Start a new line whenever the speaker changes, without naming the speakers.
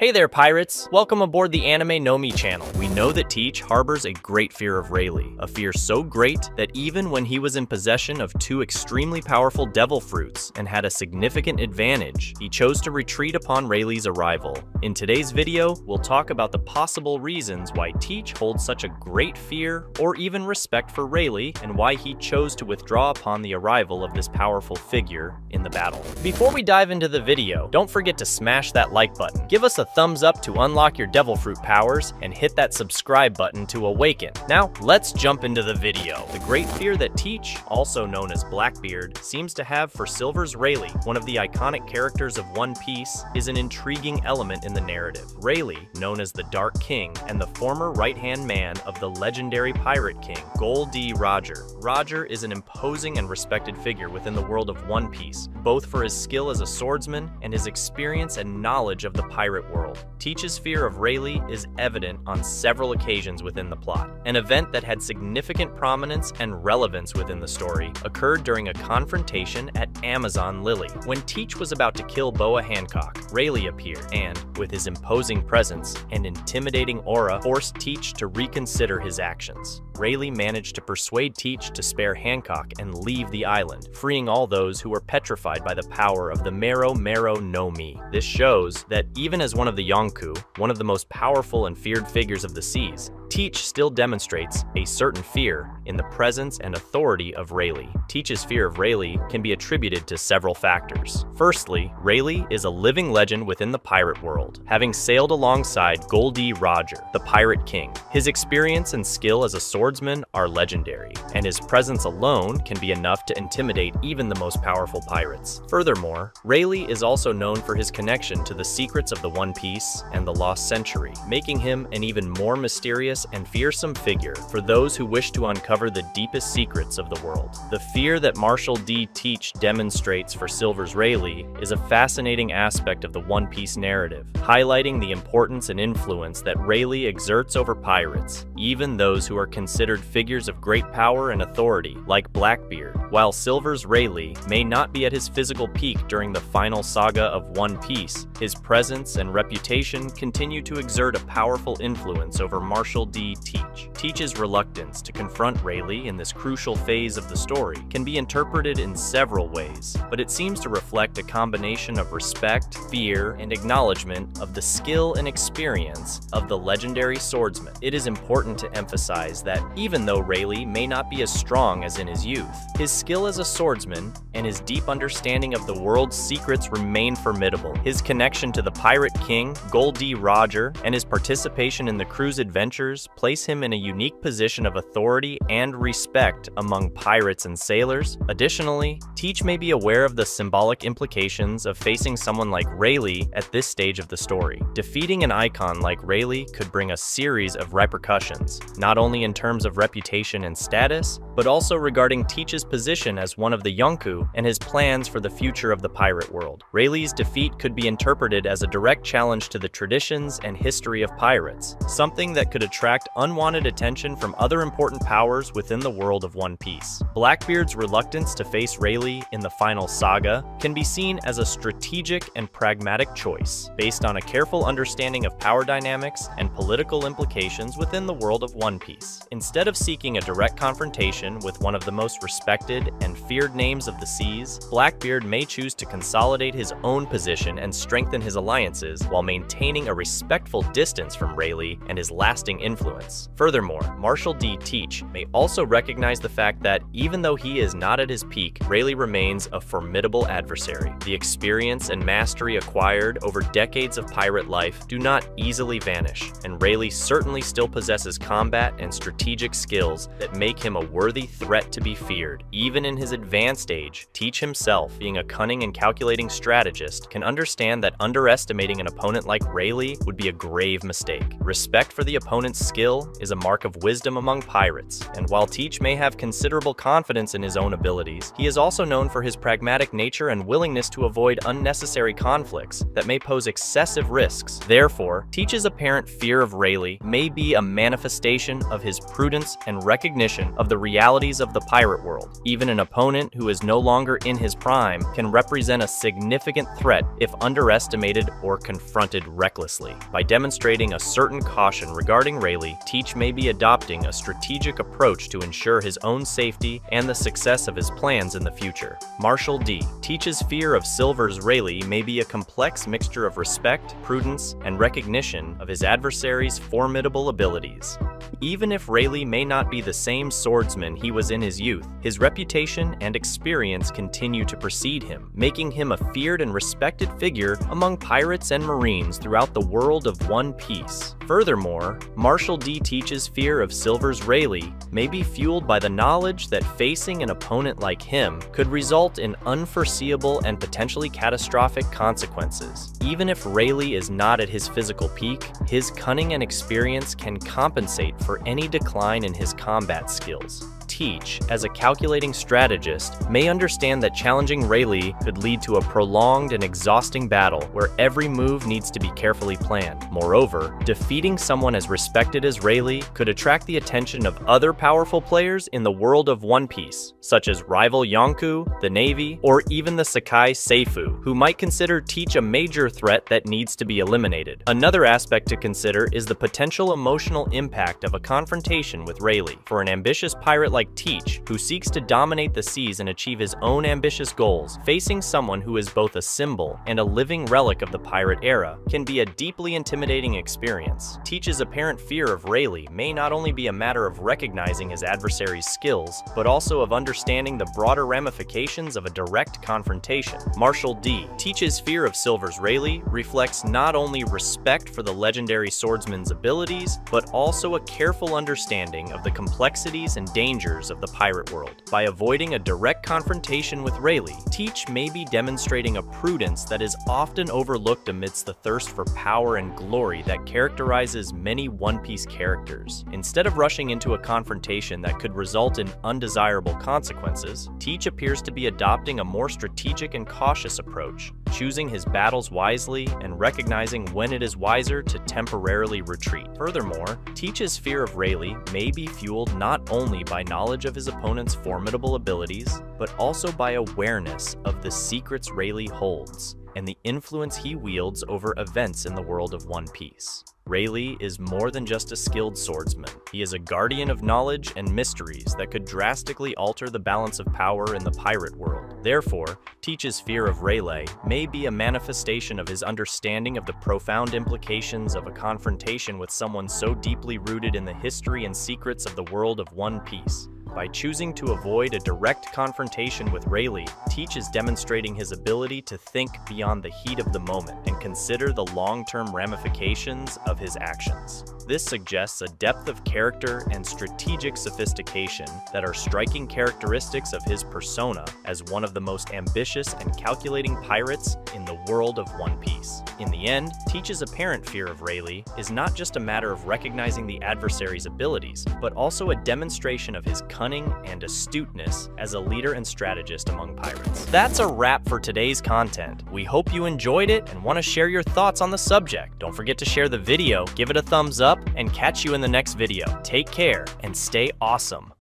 Hey there, pirates! Welcome aboard the Anime No Mi channel. We know that Teach harbors a great fear of Rayleigh, a fear so great that even when he was in possession of two extremely powerful devil fruits and had a significant advantage, he chose to retreat upon Rayleigh's arrival. In today's video, we'll talk about the possible reasons why Teach holds such a great fear or even respect for Rayleigh, and why he chose to withdraw upon the arrival of this powerful figure in the battle. Before we dive into the video, don't forget to smash that like button. Give us a thumbs up to unlock your devil fruit powers, and hit that subscribe button to awaken. Now, let's jump into the video. The great fear that Teach, also known as Blackbeard, seems to have for Silver's Rayleigh, one of the iconic characters of One Piece, is an intriguing element in the narrative. Rayleigh, known as the Dark King, and the former right-hand man of the legendary Pirate King, Gol D. Roger. Roger is an imposing and respected figure within the world of One Piece, both for his skill as a swordsman and his experience and knowledge of the pirate world. Teach's fear of Rayleigh is evident on several occasions within the plot. An event that had significant prominence and relevance within the story occurred during a confrontation at Amazon Lily. When Teach was about to kill Boa Hancock, Rayleigh appeared and, with his imposing presence and intimidating aura, forced Teach to reconsider his actions. Rayleigh managed to persuade Teach to spare Hancock and leave the island, freeing all those who were petrified by the power of the Mero Mero no Mi. This shows that even as one of the Yonkou, one of the most powerful and feared figures of the seas, Teach still demonstrates a certain fear in the presence and authority of Rayleigh. Teach's fear of Rayleigh can be attributed to several factors. Firstly, Rayleigh is a living legend within the pirate world, having sailed alongside Gol D. Roger, the Pirate King. His experience and skill as a swordsman are legendary, and his presence alone can be enough to intimidate even the most powerful pirates. Furthermore, Rayleigh is also known for his connection to the secrets of the One Piece and the Lost Century, making him an even more mysterious and fearsome figure for those who wish to uncover the deepest secrets of the world. The fear that Marshall D. Teach demonstrates for Silver's Rayleigh is a fascinating aspect of the One Piece narrative, highlighting the importance and influence that Rayleigh exerts over pirates, even those who are considered figures of great power and authority, like Blackbeard. While Silver's Rayleigh may not be at his physical peak during the final saga of One Piece, his presence and reputation continue to exert a powerful influence over Marshall D. Teach. Teach's reluctance to confront Rayleigh in this crucial phase of the story can be interpreted in several ways, but it seems to reflect a combination of respect, fear, and acknowledgement of the skill and experience of the legendary swordsman. It is important to emphasize that even though Rayleigh may not be as strong as in his youth, his skill as a swordsman and his deep understanding of the world's secrets remain formidable. His connection to the Pirate King, Gol D. Roger, and his participation in the crew's adventures place him in a unique position of authority and respect among pirates and sailors. Additionally, Teach may be aware of the symbolic implications of facing someone like Rayleigh at this stage of the story. Defeating an icon like Rayleigh could bring a series of repercussions, not only in terms of reputation and status, but also regarding Teach's position as one of the Yonkou and his plans for the future of the pirate world. Rayleigh's defeat could be interpreted as a direct challenge to the traditions and history of pirates, something that could attract unwanted attention from other important powers within the world of One Piece. Blackbeard's reluctance to face Rayleigh in the final saga can be seen as a strategic and pragmatic choice, based on a careful understanding of power dynamics and political implications within the world of One Piece. Instead of seeking a direct confrontation with one of the most respected and feared names of the seas, Blackbeard may choose to consolidate his own position and strengthen his alliances while maintaining a respectful distance from Rayleigh and his lasting influence. Furthermore, Marshall D. Teach may also recognize the fact that even though he is not at his peak, Rayleigh remains a formidable adversary. The experience and mastery acquired over decades of pirate life do not easily vanish, and Rayleigh certainly still possesses combat and strategic skills that make him a worthy threat to be feared. Even in his advanced age, Teach himself, being a cunning and calculating strategist, can understand that underestimating an opponent like Rayleigh would be a grave mistake. Respect for the opponent's skill is a mark of wisdom among pirates, and while Teach may have considerable confidence in his own abilities, he is also known for his pragmatic nature and willingness to avoid unnecessary conflicts that may pose excessive risks. Therefore, Teach's apparent fear of Rayleigh may be a manifestation of his prudence and recognition of the realities of the pirate world. Even an opponent who is no longer in his prime can represent a significant threat if underestimated or confronted recklessly. By demonstrating a certain caution regarding Rayleigh, Teach may be adopting a strategic approach to ensure his own safety and the success of his plans in the future. Marshall D. Teach's fear of Silver's Rayleigh may be a complex mixture of respect, prudence, and recognition of his adversary's formidable abilities. Even if Rayleigh may not be the same swordsman he was in his youth, his reputation and experience continue to precede him, making him a feared and respected figure among pirates and marines throughout the world of One Piece. Furthermore, Marshall D. Teach's fear of Silver's Rayleigh may be fueled by the knowledge that facing an opponent like him could result in unforeseeable and potentially catastrophic consequences. Even if Rayleigh is not at his physical peak, his cunning and experience can compensate for any decline in his combat skills. Teach, as a calculating strategist, may understand that challenging Rayleigh could lead to a prolonged and exhausting battle where every move needs to be carefully planned. Moreover, defeating someone as respected as Rayleigh could attract the attention of other powerful players in the world of One Piece, such as rival Yonkou, the Navy, or even the Sakai Seifu, who might consider Teach a major threat that needs to be eliminated. Another aspect to consider is the potential emotional impact of a confrontation with Rayleigh. For an ambitious pirate like Teach, who seeks to dominate the seas and achieve his own ambitious goals, facing someone who is both a symbol and a living relic of the pirate era can be a deeply intimidating experience. Teach's apparent fear of Rayleigh may not only be a matter of recognizing his adversary's skills, but also of understanding the broader ramifications of a direct confrontation. Marshall D. Teach's fear of Silver's Rayleigh reflects not only respect for the legendary swordsman's abilities, but also a careful understanding of the complexities and dangers of the pirate world. By avoiding a direct confrontation with Rayleigh, Teach may be demonstrating a prudence that is often overlooked amidst the thirst for power and glory that characterizes many One Piece characters. Instead of rushing into a confrontation that could result in undesirable consequences, Teach appears to be adopting a more strategic and cautious approach, choosing his battles wisely and recognizing when it is wiser to temporarily retreat. Furthermore, Teach's fear of Rayleigh may be fueled not only by knowledge of his opponent's formidable abilities, but also by awareness of the secrets Rayleigh holds and the influence he wields over events in the world of One Piece. Rayleigh is more than just a skilled swordsman. He is a guardian of knowledge and mysteries that could drastically alter the balance of power in the pirate world. Therefore, Teach's fear of Rayleigh may be a manifestation of his understanding of the profound implications of a confrontation with someone so deeply rooted in the history and secrets of the world of One Piece. By choosing to avoid a direct confrontation with Rayleigh, Teach is demonstrating his ability to think beyond the heat of the moment and consider the long-term ramifications of his actions. This suggests a depth of character and strategic sophistication that are striking characteristics of his persona as one of the most ambitious and calculating pirates in the world of One Piece. In the end, Teach's apparent fear of Rayleigh is not just a matter of recognizing the adversary's abilities, but also a demonstration of his cunning and astuteness as a leader and strategist among pirates. That's a wrap for today's content. We hope you enjoyed it and want to share your thoughts on the subject. Don't forget to share the video, give it a thumbs up, and catch you in the next video. Take care and stay awesome.